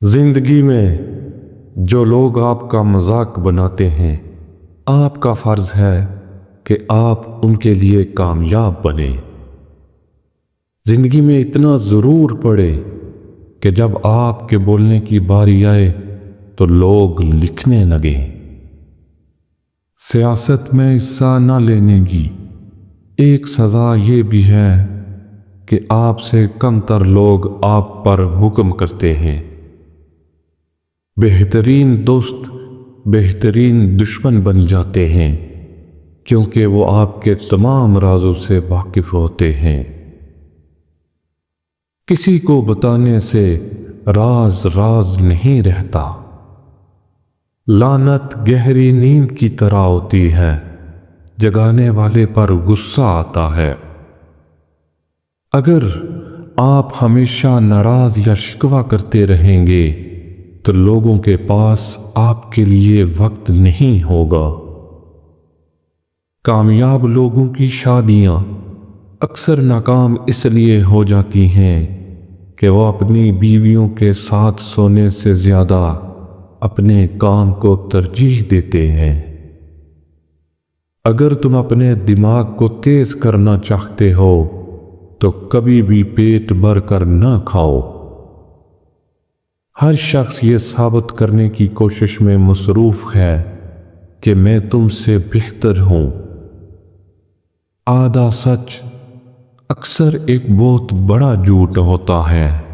زندگی میں جو لوگ آپ کا مذاق بناتے ہیں، آپ کا فرض ہے کہ آپ ان کے لیے کامیاب بنیں۔ زندگی میں اتنا ضرور پڑے کہ جب آپ کے بولنے کی باری آئے تو لوگ لکھنے لگیں۔ سیاست میں حصہ نہ لینے کی ایک سزا یہ بھی ہے کہ آپ سے کم تر لوگ آپ پر حکم کرتے ہیں۔ بہترین دوست بہترین دشمن بن جاتے ہیں کیونکہ وہ آپ کے تمام رازوں سے واقف ہوتے ہیں۔ کسی کو بتانے سے راز راز نہیں رہتا۔ لعنت گہری نیند کی طرح ہوتی ہے، جگانے والے پر غصہ آتا ہے۔ اگر آپ ہمیشہ ناراض یا شکوہ کرتے رہیں گے تو لوگوں کے پاس آپ کے لیے وقت نہیں ہوگا۔ کامیاب لوگوں کی شادیاں اکثر ناکام اس لیے ہو جاتی ہیں کہ وہ اپنی بیویوں کے ساتھ سونے سے زیادہ اپنے کام کو ترجیح دیتے ہیں۔ اگر تم اپنے دماغ کو تیز کرنا چاہتے ہو تو کبھی بھی پیٹ بھر کر نہ کھاؤ۔ ہر شخص یہ ثابت کرنے کی کوشش میں مصروف ہے کہ میں تم سے بہتر ہوں۔ آدھا سچ اکثر ایک بہت بڑا جھوٹ ہوتا ہے۔